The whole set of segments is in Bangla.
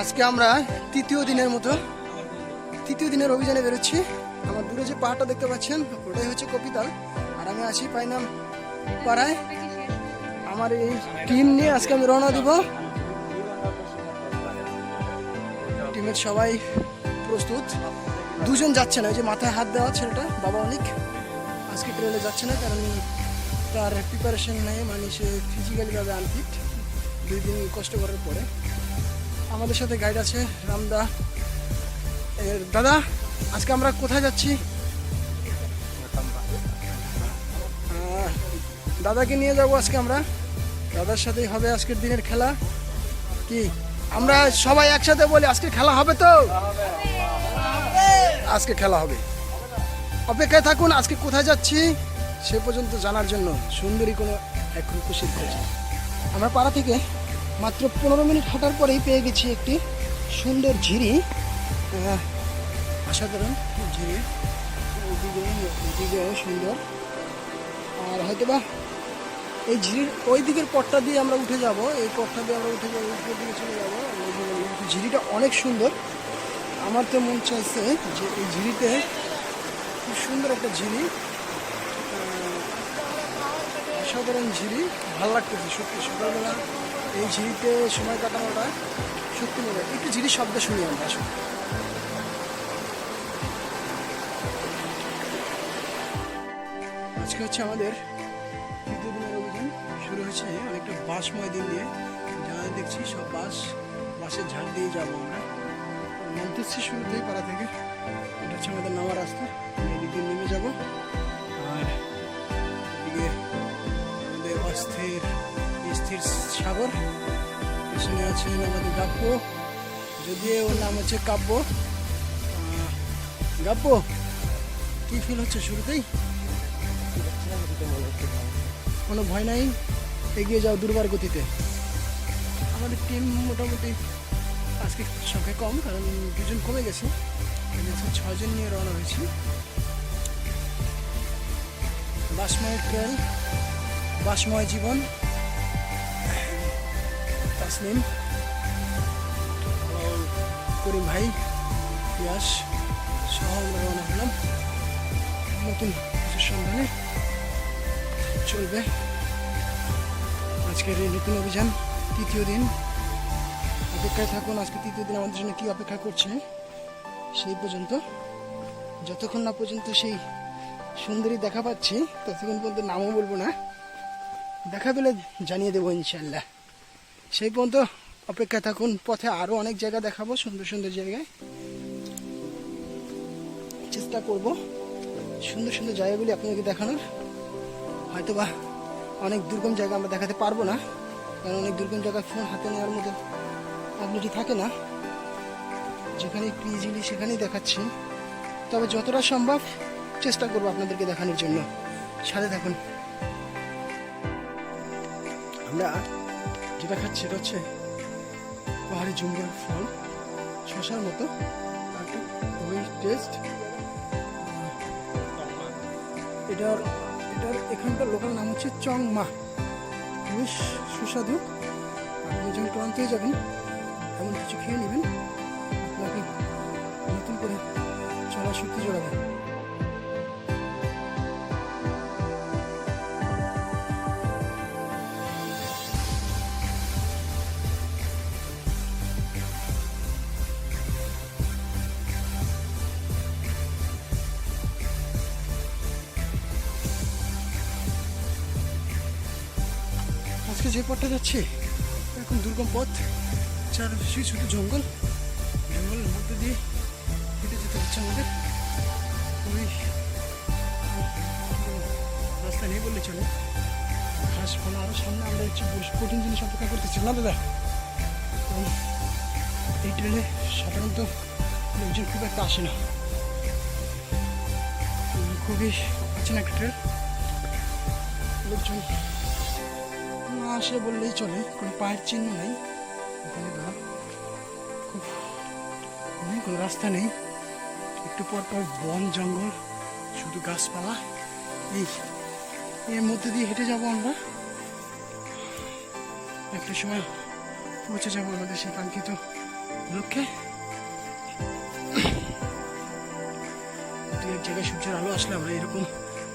আজকে আমরা তৃতীয় দিনের অভিযানে বেরোচ্ছি। আমার দূরে যে পাহাড়টা দেখতে পাচ্ছেন ওটাই হচ্ছে কপিতাল, আর আমি আছি পাইনাম পাড়ায়। আমার এই টিম নিয়ে আজকে আমি রওনা দিব। টিমের সবাই প্রস্তুত। দুজন যাচ্ছে না, ওই যে মাথায় হাত দেওয়া ছেলেটা বাবা অনেক আজকে ট্রেলে যাচ্ছে না, কারণ তার প্রিপারেশন নেই, মানে সে ফিজিক্যালিভাবে আনফিট। 2 দিন কষ্ট করার পরে আমাদের সাথে গাইড আছে রামদা। দাদা, আজকে আমরা কোথায় যাচ্ছি? দাদাকে নিয়ে যাবো আজকে আমরা। দাদার সাথেই হবে আজকের দিনের খেলা। কি আমরা সবাই একসাথে বলি আজকে খেলা হবে তো? আজকে খেলা হবে, অপেক্ষায় থাকুন। আজকে কোথায় যাচ্ছি সে পর্যন্ত জানার জন্য সুন্দরী কোনো এখন খুশির খোঁজ। আমরা পাড়া থেকে মাত্র 15 মিনিট হাঁটার পরেই পেয়ে গেছি একটি সুন্দর ঝিরি, অসাধারণ ঝিরি, ওইদিকেও সুন্দর। আর হয়তোবা এই ঝিরির ওই দিকের পথটা দিয়ে আমরা উঠে যাব, এই পথটা দিয়ে আমরা উঠে যাবো, উপর দিকে চলে যাবো। ঝিরিটা অনেক সুন্দর। আমার তো মন চাইছে যে এই ঝিরিতে, খুব সুন্দর একটা ঝিরি, অসাধারণ ঝিরি, ভালো লাগতেছে সত্যি। সকালবেলা এই ঝিরিতে সময় কাটানোটা সত্যি মনে হয়। একটু ঝিরির শব্দ শুনি আমরা আসলে। আজকে হচ্ছে আমাদের তৃতীয় দিনের অভিযান। শুরু হয়েছে অনেকটা বাঁশময় দিন দিয়ে, যা দেখছি সব বাঁশের ঝাড় দিয়ে যাবো আমরা। নামতেছি শুরুতেই পাড়া থেকে, এটা হচ্ছে আমাদের নামার রাস্তা। এদিকে নেমে যাব, আর এদিকে আমাদের স্থির সাগর। পেছনে আছেন আমাদের গাব্য, যদিও ওর নাম হচ্ছে কাব্য। গাব্য, কি ফিল হচ্ছে শুরুতেই? কোনো ভয় নাই, এগিয়ে যাও দুর্বার গতিতে। আমাদের টিম মোটামুটি আজকে সংখ্যা কম, কারণ 2 জন কমে গেছে। 6 জন নিয়ে রওনা হয়েছি। বাসময় ট্রেল, বাসময় জীবন। তাসলিম, করিম ভাই, পিয়াস সহ আমরা রওনা হলাম নতুন কিছুর সন্ধানে। চলবে আজকের এই নতুন অভিযান, তৃতীয় দিন। অপেক্ষায় থাকুন, আজকে তৃতীয় দিন আমাদের জন্য কি অপেক্ষা করছে সেই পর্যন্ত। যতক্ষণ না পর্যন্ত সেই সুন্দরী দেখা পাচ্ছি ততক্ষণ পর্যন্ত নামও বলবো না, দেখা পেলে জানিয়ে দেবো ইনশাল্লাহ। সেই পর্যন্ত অপেক্ষায় থাকুন। পথে আরো অনেক জায়গা দেখাবো, সুন্দর সুন্দর জায়গায় চেষ্টা করব সুন্দর সুন্দর জায়গাগুলি আপনাদেরকে দেখানোর। হয়তোবা অনেক দুর্গম জায়গা আমরা দেখাতে পারবো না, কারণ অনেক দুর্গম জায়গায় ফোন হাতে নেওয়ার মতো অ্যাবিলিটি থাকে না। যেখানে ইজিলি সেখানেই দেখাচ্ছি, তবে যতটা সম্ভব চেষ্টা করবো আপনাদেরকে দেখানোর জন্য। সাথে থাকুন। আমরা যেটা খাচ্ছি সেটা হচ্ছে পাহাড়ি জুম্বুর ফল, শশার মতো, খুবই টেস্ট। এটার এখানকার লোকাল নাম হচ্ছে চংমা, খুবই সুস্বাদু। আপনি যখন ক্লান্ত হয়ে যাবেন এমন কিছু খেয়ে নেবেন, আপনাকে নতুন করে চলার শক্তি জোগাবে। আজকে যে পথটা যাচ্ছে এখন দুর্গম পথ, চারপাশে শুধু জঙ্গল, জঙ্গলের মধ্যে দিয়ে হেঁটে যেতে হচ্ছে আমাদের। খুবই রাস্তা নেই বললে চলে, ঘাস ফোনা আরও সামনে। আমরা হচ্ছে কঠিন জিনিস অপেক্ষা করতেছি না দাদা। এই ট্রেনে সাধারণত লোকজন খুব একটা আসে না, খুবই আছে না একটা ট্রেন, লোকজন না আসে বললেই চলে। কোনো পায়ের চিহ্ন নেই এখানে, খুব কোনো রাস্তা নেই। একটু পর পর বন জঙ্গল, শুধু গাছপালা। এর মধ্যে দিয়ে হেঁটে যাব আমরা। একটা সময় পৌঁছে যাবো আমাদের সেই কাঙ্ক্ষিত লোককে দু এক জায়গায় সূর্যের আলো আসলে আমরা এরকম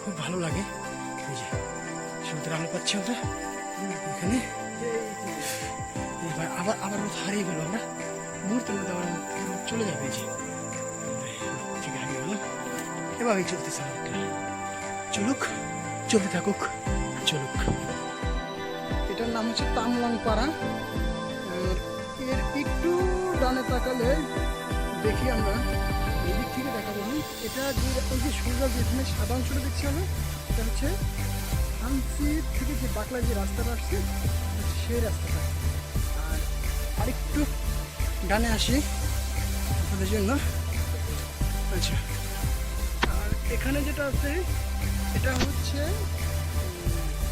খুব ভালো লাগে। এই যে সূর্যের আলো পাচ্ছি আমরা এখানে। এবার আবার আবার রোদ হারিয়ে গেল, আমরা মুহূর্তের মধ্যে আবার রোদ চলে যাবে। এই যে ঠিক হারিয়ে গেল, এভাবেই চলতেছে আমাদের। চলুক, চলতে থাকুক, চলুক। এটার নাম হচ্ছে তামলং পাড়া। এর একটু ডানে তাকালে দেখি আমরা, এদিক থেকে দেখাবো আমি। এটা যে ওই যে সূর্য যেখানে সাদা অংশটা দেখছি আমরা, এটা হচ্ছে হামসির থেকে যে বাকলা যে রাস্তাটা আসছে সেই রাস্তাটা। আর আরেকটু ডানে আসি আপনাদের জন্য। আচ্ছা, আর এখানে যেটা আছে এটা হচ্ছে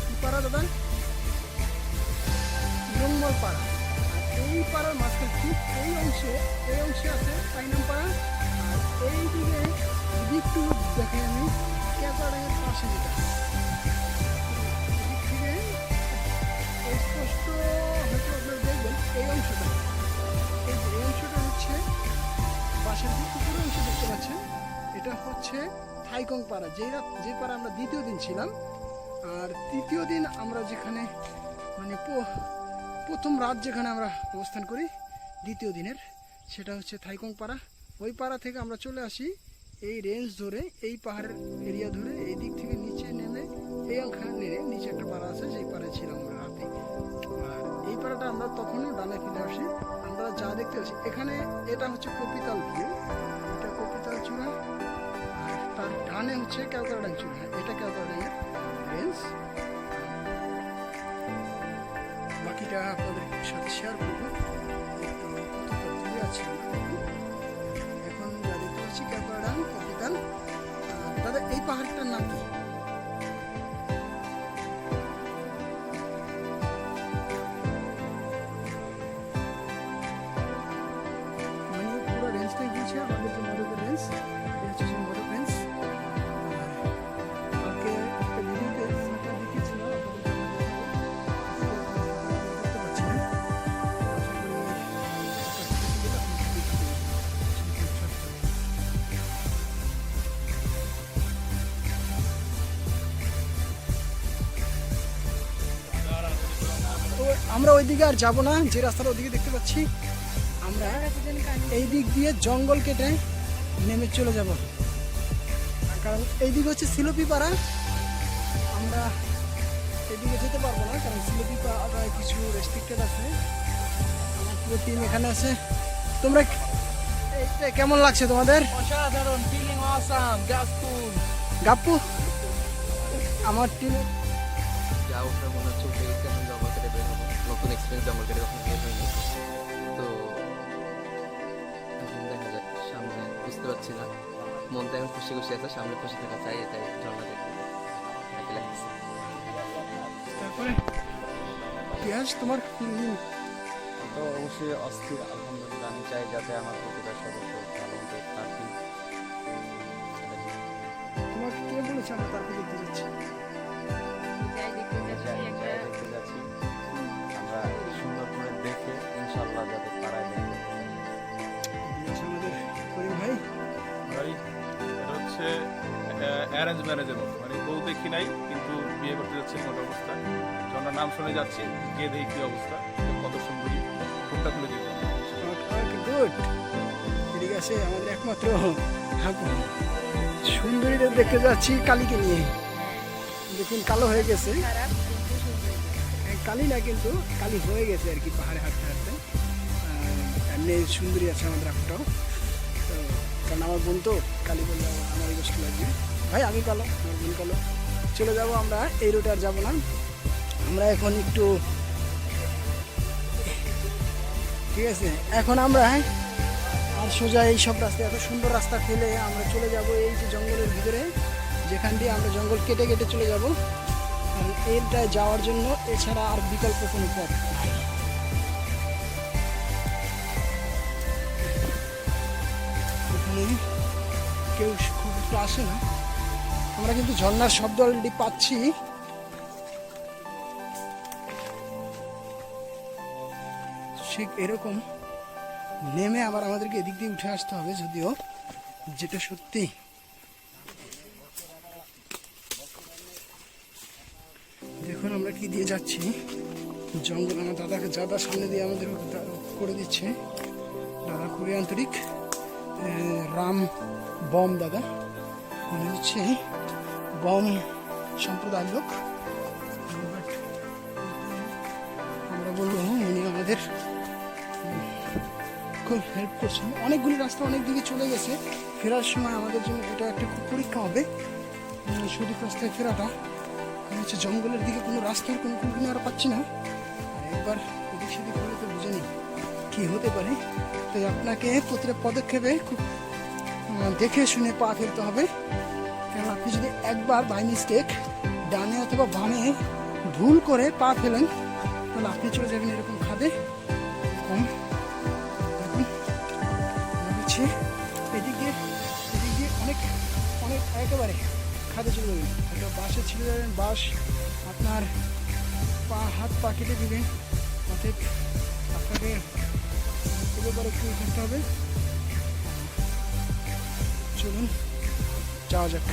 কি পাড়া দাদা? জঙ্গল পাড়া। এই পাড়ার মাঝখানে ঠিক এই অংশে আছে পাইনাম পাড়া। আর এই দিকে যদি একটু দেখে আমি ক্যাপাড়াঙের পাশে যেটা এদিক থেকে স্পষ্ট হয়তো আপনারা দেখবেন এই অংশটা, এই অংশটা হচ্ছে পাশের যে পুকুরের অংশ দেখতে পাচ্ছেন, এটা হচ্ছে থাইকং পাড়া। যে পাড়া আমরা দ্বিতীয় দিন ছিলাম। আর তৃতীয় দিন আমরা যেখানে মানে প্রথম রাত যেখানে আমরা অবস্থান করি দ্বিতীয় দিনের, সেটা হচ্ছে থাইকং পাড়া। ওই পাড়া থেকে আমরা চলে আসি এই রেঞ্জ ধরে, এই পাহাড়ের এরিয়া ধরে এই দিক থেকে নিচে নেমে এই অংশে নেমে নিচে একটা পাড়া আছে, সেই পাড়ায় ছিলাম আমরা রাতে। আর এই পাড়াটা আমরা তখনও ডানে ফিরে আসি। আমরা যা দেখতে পাচ্ছি এখানে, এটা হচ্ছে কপিতাল ভিউ, এটা কপিতাল চূড়া। আর তার ডানে হচ্ছে কেওক্রাডাং চূড়া, এটা কেওক্রাডাঙের রেঞ্জ। বাকিটা আপনাদের সাথে শেয়ার করবো। একটু কতটা দূরে আছি এখন, যা দেখতে পাচ্ছি কেওক্রাডাং, কপিতাল। দাদা এই পাহাড়টার নাম কি? মানে পুরো রেঞ্জটাই বলছে আমাদের যে মরুকের রেঞ্জ, এটা হচ্ছে সেই মরুক রেঞ্জ। কালকে একটা ভিডিওতে সেটা দেখেছিলাম, দেখতে পাচ্ছি না। আমরা ওইদিকে আর যাবো না, যে রাস্তাটা ওইদিকে দেখতে পাচ্ছি আমরা এই দিক দিয়ে জঙ্গল কেটে নেমে চলে যাব। কারণ এইদিকে হচ্ছে সিলোপি পাড়া, আমরা এদিকে যেতে পারবো না, কারণ সিলোপি পাড়া কিছু রেস্ট্রিক্টেড আছে। আমার পুরো টিম এখানে আছে। তোমরা কেমন লাগছে তোমাদের? অসাধারণ, ফিলিং অসাম, জাস্ট কুল। গাপ্পু আমার টিমে যা ওটা মনে হচ্ছে উঠে গেছে, এখন জঙ্গল কেটে বের হবো। নতুন এক্সপিরিয়েন্স, জঙ্গল কেটে কখনো বের হয়নি। তো এখন দেখা যাক সামনে, বুঝতে পারছি না। মনটা এখন খুশি খুশি আছে, সামনে খুশি থাকা চাই, এটাই ঝর্ণা দেখতে নাকি লাগতেছে। তারপরে পিয়াজ তোমার ফিলিং? তো অবশ্যই অস্থির, আলহামদুলিল্লাহ। আমি চাই যাতে আমার প্রতিটা সদস্য ভালো মতো থাকি। তোমাকে কে বলেছে আমরা তারপরে দেখতে যাচ্ছি? যাই দেখতে যাচ্ছি, আমরা সুন্দর করে দেখে ইনশাল্লাহ যাতে পাড়ায় দেখতে পারি। আমাদের করিম ভাই ভাই এটা হচ্ছে অ্যারেঞ্জ ম্যারেজের মতো, মানে বউ দেখি নাই কিন্তু বিয়ে করতে যাচ্ছি মোট অবস্থা। যখন নাম শুনে যাচ্ছি, গিয়ে দেখি কি অবস্থা, কত সুন্দরী, ফোনটা খুলে দিল। গুড। এদিকে আছে আমাদের একমাত্র সুন্দরীদের দেখতে যাচ্ছি কালীকে নিয়ে। দেখুন কালো হয়ে গেছে, কালি না কিন্তু কালি হয়ে গেছে আর কি, পাহাড়ে হাঁটতে হাঁটতে। এমনি সুন্দরী আছে আমাদের একটাও, তো কারণ আমার বোন তো কালি বললে আমারই কষ্ট লাগবে। ভাই আমি কালো, আমার বোন কালো। চলে যাব আমরা, এই রুটে আর যাবো না। আমরা এখন একটু, ঠিক আছে, এখন আমরা আর সোজা এই সব রাস্তা, এত সুন্দর রাস্তা ফেলে আমরা চলে যাব এই যে জঙ্গলের ভিতরে, যেখান দিয়ে আমরা জঙ্গল কেটে কেটে চলে যাব। আর এইটা যাওয়ার জন্য এছাড়া আর বিকল্প কোনো পথ নাই। এখানে কেউ খুব একটা আসে না। আমরা কিন্তু ঝর্ণার শব্দ অলরেডি পাচ্ছি। ঠিক এরকম নেমে আবার আমাদেরকে এদিক দিয়ে উঠে আসতে হবে, যদিও যেটা সত্যি দেখুন আমরা কি দিয়ে যাচ্ছি, জঙ্গল। আমার দাদা সামনে দিয়ে আমাদের করে দিচ্ছে, দাদা খুবই আন্তরিক, রাম বম দাদা, উনি হচ্ছে বম সম্প্রদায়ের লোক। But আমরা বলবো উনি আমাদের খুব হেল্প করছেন। অনেকগুলি রাস্তা অনেক দিকে চলে গেছে, ফেরার সময় আমাদের জন্য এটা একটা খুব পরীক্ষা হবে সঠিক রাস্তায় ফেরাটা। কারণ হচ্ছে জঙ্গলের দিকে কোনো রাস্তার কোনো কিনারা পাচ্ছি না, আর একবার এদিক সেদিক হলে তো বুঝে নিই কী হতে পারে। তাই আপনাকে প্রতিটা পদক্ষেপে খুব দেখে শুনে পা ফেলতে হবে, কারণ আপনি যদি একবার বাই মিস্টেক ডানে অথবা বামে ভুল করে পা ফেলেন তাহলে আপনি চলে যাবেন এরকম খাদে। কম দেখুন হচ্ছে এদিক দিয়ে অনেক অনেক একেবারে খাদে চলে যাবেন, একটা বাসে ছিল যাবেন, বাস আপনার হাত পা কেটে দিবে। অতএব আপনাকে এবার একটু করতে হবে। চলুন যাওয়া যাক।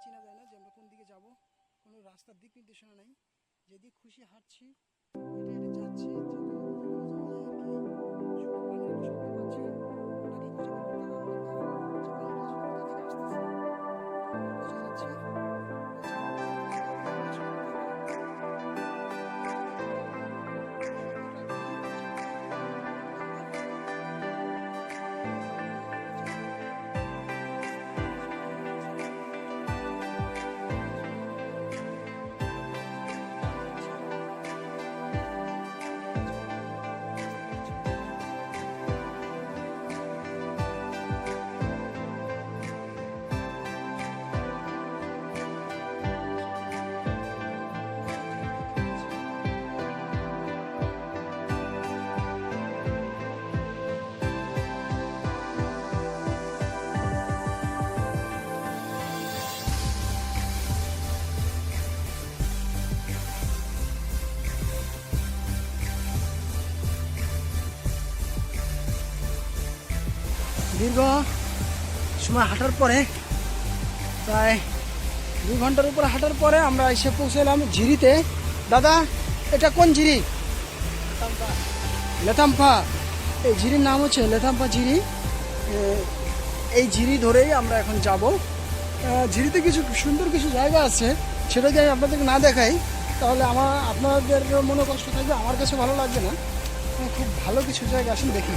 চেনা যায় না যে আমরা কোন দিকে যাব, কোনো রাস্তার দিক নির্দেশনা নেই, যেদিক খুশি হাঁটছি হেঁটে হেঁটে যাচ্ছি। দীর্ঘ সময় হাঁটার পরে, প্রায় 2 ঘন্টার উপরে হাঁটার পরে আমরা এসে পৌঁছলাম ঝিরিতে। দাদা এটা কোন ঝিরি? লেথাম্পা, এই ঝিরির নাম হচ্ছে লেথাম্পা ঝিরি। এই ঝিরি ধরেই আমরা এখন যাব। ঝিরিতে কিছু সুন্দর কিছু জায়গা আছে, সেটা যদি আমি আপনাদেরকে না দেখাই তাহলে আপনাদের মনে কষ্ট থাকবে, আমার কাছে ভালো লাগবে না। খুব ভালো কিছু জায়গা, আসুন দেখি।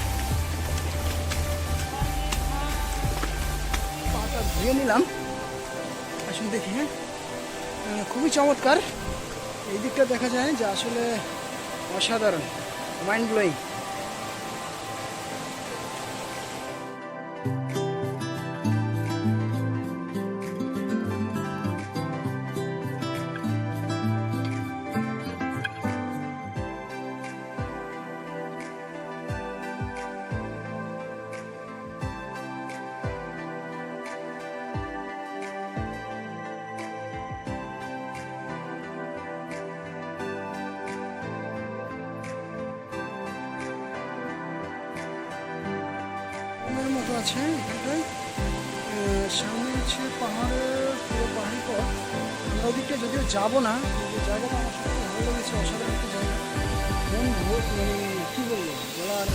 পাটা ধুয়ে নিলাম, আসুন দেখি। হ্যাঁ, খুবই চমৎকার। এই দিকটা দেখা যায় যে আসলে অসাধারণ, মাইন্ড ব্লোয়িং। মতো আছে এখানটায়। সামনে হচ্ছে পাহাড়ের পুরো পাহাড়ি পথ। আমরা ওদিকটা যদিও যাবো না, কিন্তু জায়গাটা আমার সাথে ভালো লেগেছে, অসাধারণ একটা জায়গা। মন কী বলবো, বলার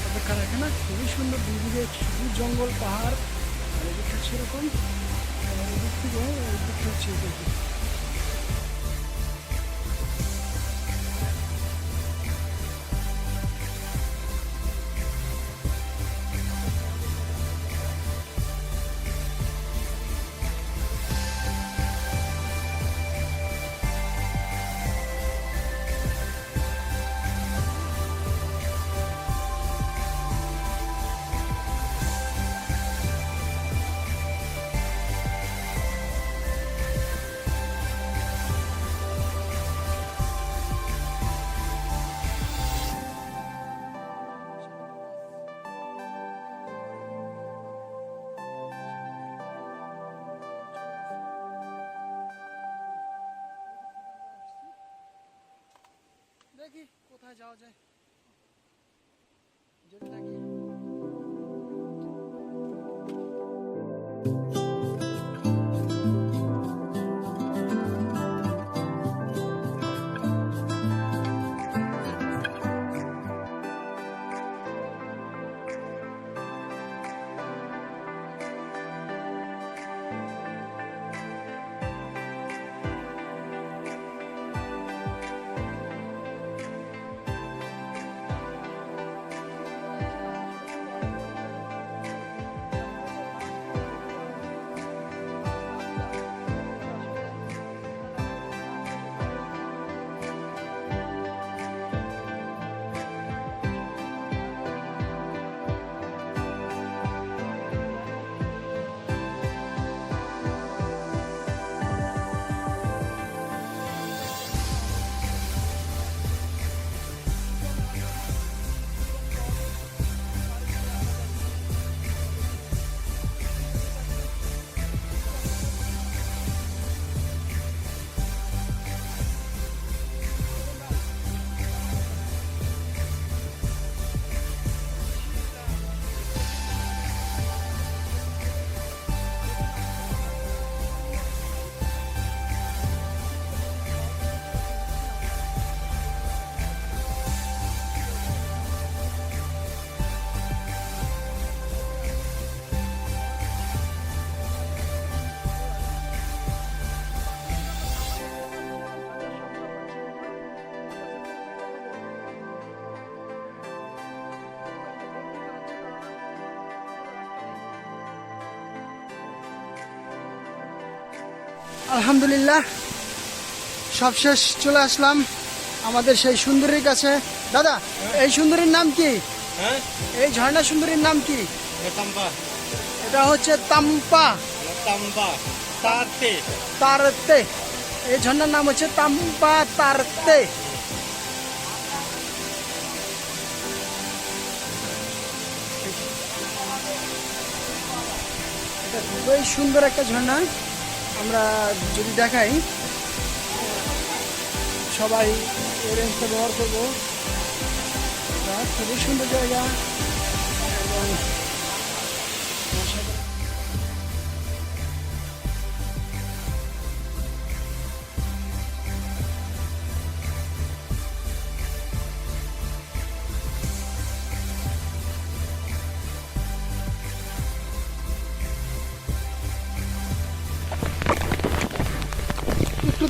অপেক্ষা রাখে না। খুবই সুন্দর, দুদিকে সবুজ জঙ্গল, পাহাড়, আর এদিকটা হচ্ছে এরকম। এদিক থেকে এদিকটা হচ্ছে এদিকে। দেখি কোথায় যাওয়া যায়, যেতে থাকি। আলহামদুলিল্লাহ, সব শেষ, চলে আসলাম আমাদের সেই সুন্দরীর কাছে। দাদা, এই সুন্দরীর নাম কি? এই ঝর্ণা সুন্দরীর নাম কি? এটা হচ্ছে তাম্পা তারতে। এই ঝর্ণার নাম হচ্ছে তাম্পা তারতে। এটা খুবই সুন্দর একটা ঝর্ণা। আমরা যদি দেখাই, সবাই এই রেঞ্জটা ব্যবহার করবো। খুবই সুন্দর জায়গা এবং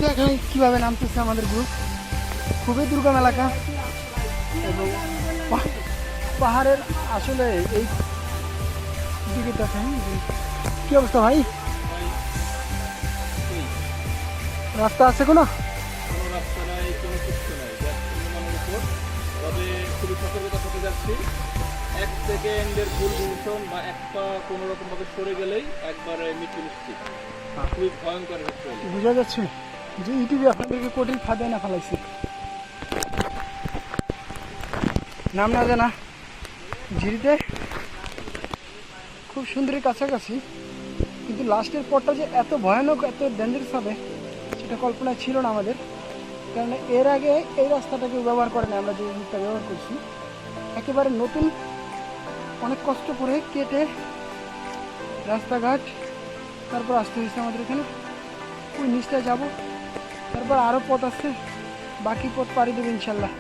দেখাই কিভাবে নামতেছে আমাদের গ্রুপ। খুবই দুর্গম এলাকা এবং পাহাড়ের আসলে এই দিকে দেখাই। কি অবস্থা ভাই, রাস্তা আছে কোনো? কোনো রাস্তা নাই, কোনো কিছু নাই, অনুমানের উপর। তবে খুবই সতর্কতার সাথে যাচ্ছি। 1 সেকেন্ডের ভুল ডিসিশন বা এক পা কোনো রকম ভাবে সরে গেলেই একবারে মৃত্যু নিশ্চিত। খুবই ভয়ঙ্কর হচ্ছে। বোঝা যাচ্ছে যে ইউটিউবে আপনাদেরকে কঠিন ফাঁদে না ফেলাইছে। নাম না জানা ঝিরিতে খুব সুন্দরী কাছাকাছি, কিন্তু লাস্টের পথটা যে এত ভয়ানক, এত ডেঞ্জারাস হবে সেটা কল্পনা ছিল না আমাদের। কারণ এর আগে এই রাস্তাটাকে ব্যবহার করে না, আমরা যে রুটটা ব্যবহার করছি একেবারে নতুন, অনেক কষ্ট করে কেটে রাস্তাঘাট তারপর আসতে হয়েছে আমাদের এখানে। ওই নিচটায় যাব, তারপর আরও পথ আছে, বাকি পথ পাড়ি দেবে ইনশাল্লাহ।